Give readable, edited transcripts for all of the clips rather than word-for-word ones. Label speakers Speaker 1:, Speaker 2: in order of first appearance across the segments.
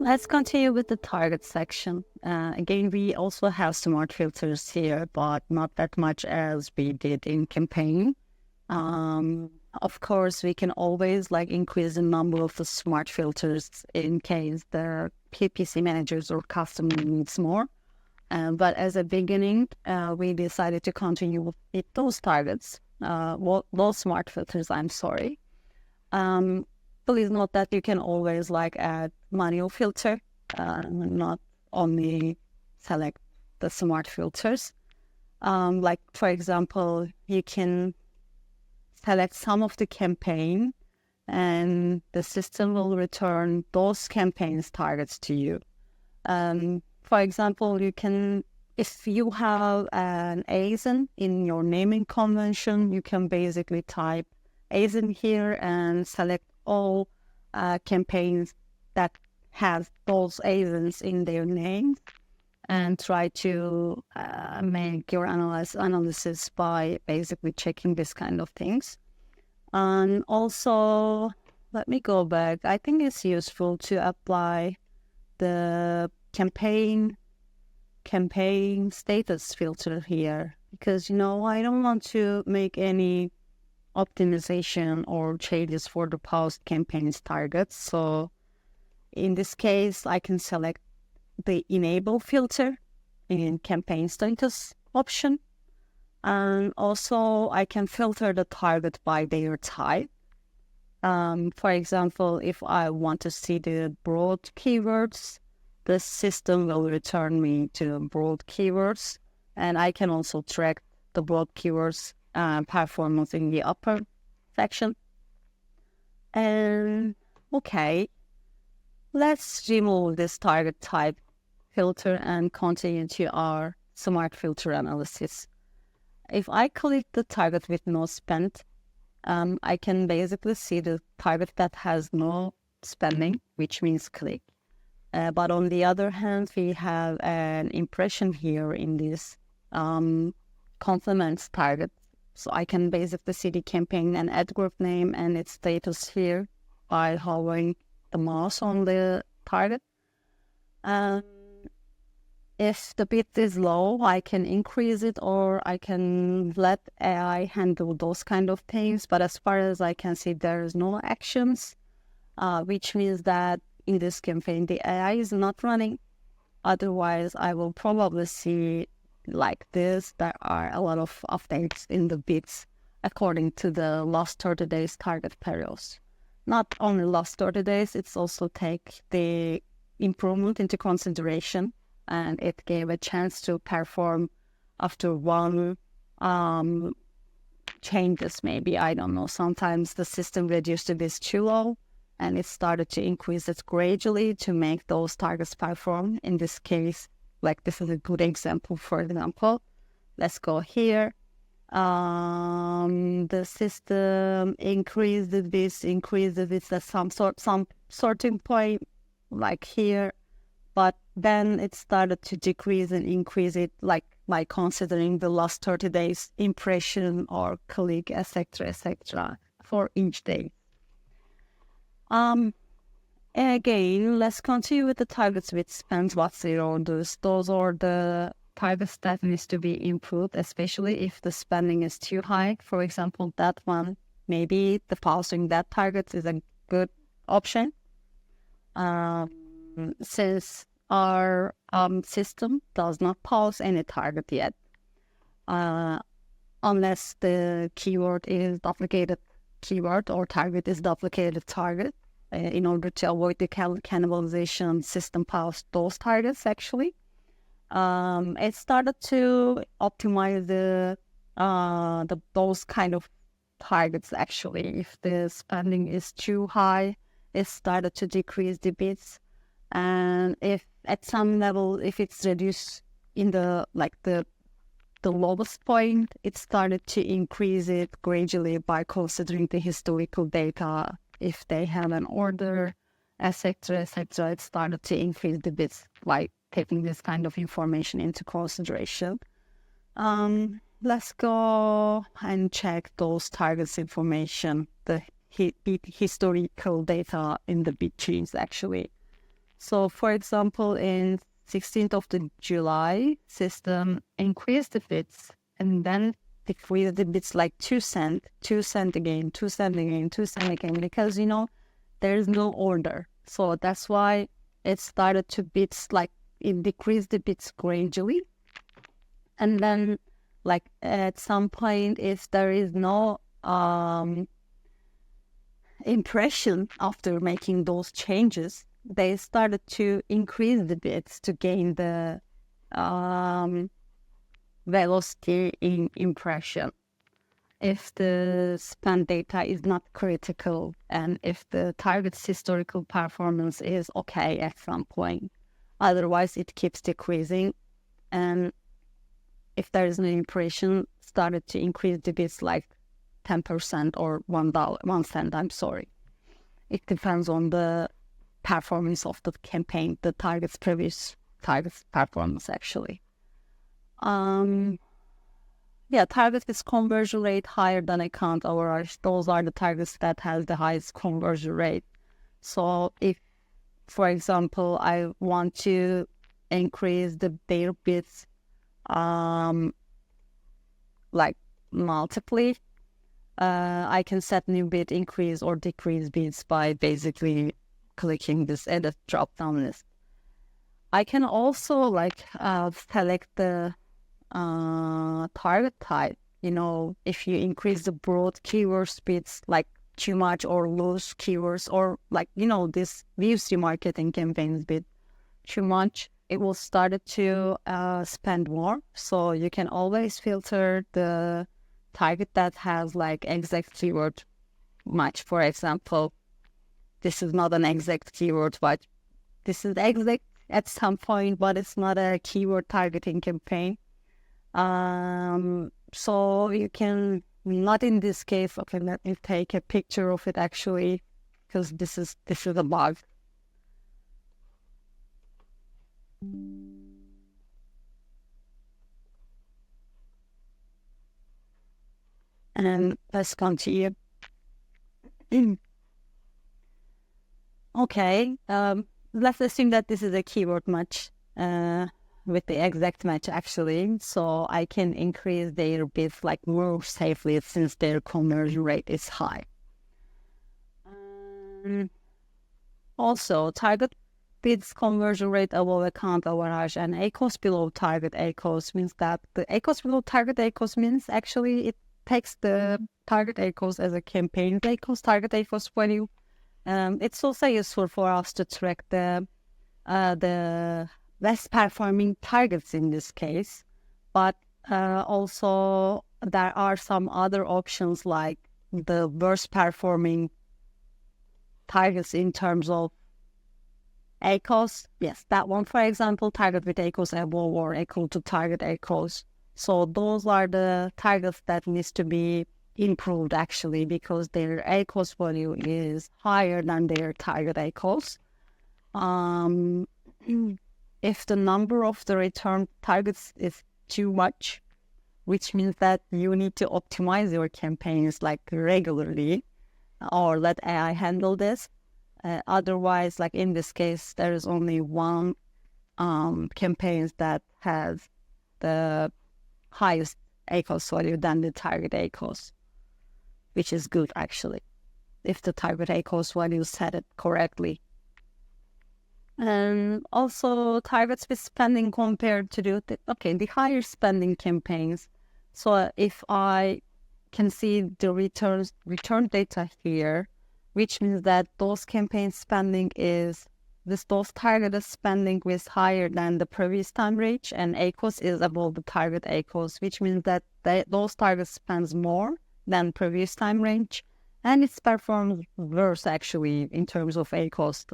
Speaker 1: Let's continue with the target section. Again, we also have smart filters here, but not that much as we did in campaign. Of course, we can always increase the number of the smart filters in case the PPC managers or customer needs more. But as a beginning, we decided to continue with those targets, those smart filters, I'm sorry. Please note that you can always add manual filter, not only select the smart filters. For example, you can select some of the campaign and the system will return those campaigns targets to you. For example, if you have an ASIN in your naming convention, you can basically type ASIN here and select all campaigns that have those ASINs in their name and try to make your analysis by basically checking this kind of things. And also, let me go back. I think it's useful to apply the campaign status filter here because, I don't want to make any optimization or changes for the post campaigns targets. So in this case, I can select the enable filter in campaign status option. And also I can filter the target by their type. For example, if I want to see the broad keywords, the system will return me to broad keywords. And I can also track the broad keywords performance in the upper section. And okay, let's remove this target type filter and continue to our smart filter analysis. If I click the target with no spend, I can basically see the target that has no spending, which means click. But on the other hand, we have an impression here in this complements target. So I can basically see the campaign and ad group name and its status here by hovering the mouse on the target. If the bid is low, I can increase it or I can let AI handle those kind of things. But as far as I can see, there is no actions, which means that in this campaign, the AI is not running. Otherwise, I will probably see like this. There are a lot of updates in the bids according to the last 30 days target periods. Not only last 30 days, it's also take the improvement into consideration, and it gave a chance to perform after one changes maybe, I don't know. Sometimes the system reduced this too low and it started to increase it gradually to make those targets perform. In this case, this is a good example. For example, let's go here. The system increased this at some sorting point, like here, but then it started to decrease and increase it, by considering the last 30 days impression or click, etc., for each day. Again, let's continue with the targets with spend what zero. Those are the targets that needs to be improved, especially if the spending is too high. For example, that one, maybe the pausing that target is a good option. Since our system does not pause any target yet, unless the keyword is duplicated keyword or target is duplicated target. In order to avoid the cannibalization, system paused those targets actually. It started to optimize those kind of targets actually. If the spending is too high, it started to decrease the bids. And if at some level, if it's reduced in the lowest point, it started to increase it gradually by considering the historical data. If they have an order, etc., it started to increase the bids by taking this kind of information into consideration. Let's go and check those targets information, the historical data in the bid trees actually. So, for example, in 16th of the July, system increased the bits and then decreased the bits like 2 cent, 2 cent again, 2 cent again, 2 cent again, because, there is no order. So that's why it started to bits, like it decreased the bits gradually. And then like at some point, if there is no impression after making those changes, they started to increase the bits to gain the velocity in impression. If the span data is not critical and if the target's historical performance is okay at some point, otherwise it keeps decreasing. And if there is an impression, started to increase the bits like 10% or $1, 1 cent, I'm sorry. It depends on the performance of the campaign, the previous target's performance actually. Target with conversion rate higher than account average. Those are the targets that has the highest conversion rate. So if, for example, I want to increase their bits like multiply, I can set new bit increase or decrease bits by basically clicking this edit drop down list. I can also select the target type. If you increase the broad keywords bits like too much or loose keywords, or this VOC marketing campaigns bit too much, it will start to spend more. So you can always filter the target that has exact keyword match. For example, this is not an exact keyword, but this is exact at some point, but it's not a keyword targeting campaign. So you can, not in this case, okay, let me take a picture of it actually, because this is a bug. And let's continue. Okay, let's assume that this is a keyword match with the exact match actually. So I can increase their bits more safely since their conversion rate is high. Also, target bits conversion rate above account average and ACOS below target ACOS means that the ACOS below target ACOS means actually it takes the target ACOS as a campaign ACOS, target ACOS value. It's also useful for us to track the best performing targets in this case, but also there are some other options like the worst performing targets in terms of ACOS. Yes, that one, for example, target with ACOS above or equal to target ACOS. So those are the targets that needs to be improved actually, because their ACOS value is higher than their target ACOS. If the number of the return targets is too much, which means that you need to optimize your campaigns regularly, or let AI handle this. Otherwise, in this case, there is only one campaigns that has the highest ACOS value than the target ACOS, which is good actually, if the target ACOS value set it correctly. And also targets with spending compared to the higher spending campaigns. So if I can see the return data here, which means that those campaign spending those targeted spending is higher than the previous time range, and ACOS is above the target ACOS, which means that those targets spends more than previous time range, and it performs worse actually in terms of ACOS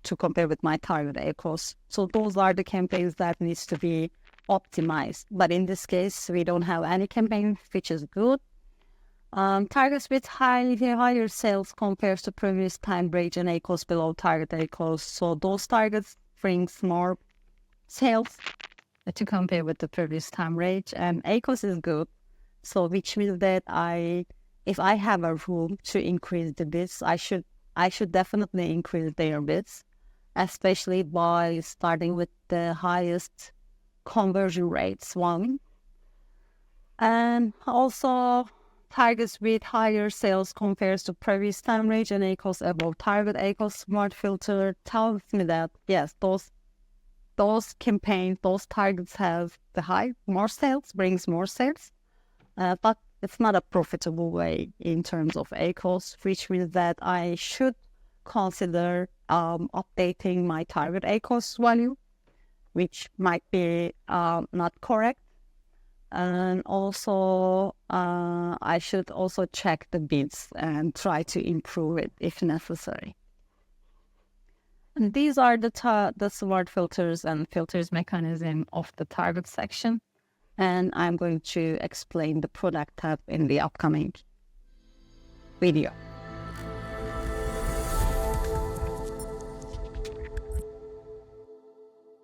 Speaker 1: to compare with my target ACOS. So those are the campaigns that needs to be optimized. But in this case, we don't have any campaign, which is good. Targets with higher sales compares to previous time range and ACOS below target ACOS. So those targets brings more sales to compare with the previous time range, and ACOS is good. So which means that if I have a room to increase the bits, I should definitely increase their bits. especially by starting with the highest conversion rates one. And also targets with higher sales compares to previous time range and equals above target equals smart filter tells me that yes, those campaigns, those targets have the high, more sales, brings more sales, but it's not a profitable way in terms of ACOS, which means that I should consider updating my target ACOS value, which might be not correct. And also, I should also check the bids and try to improve it if necessary. And these are the smart filters and filters mechanism of the target section. And I'm going to explain the product tab in the upcoming video.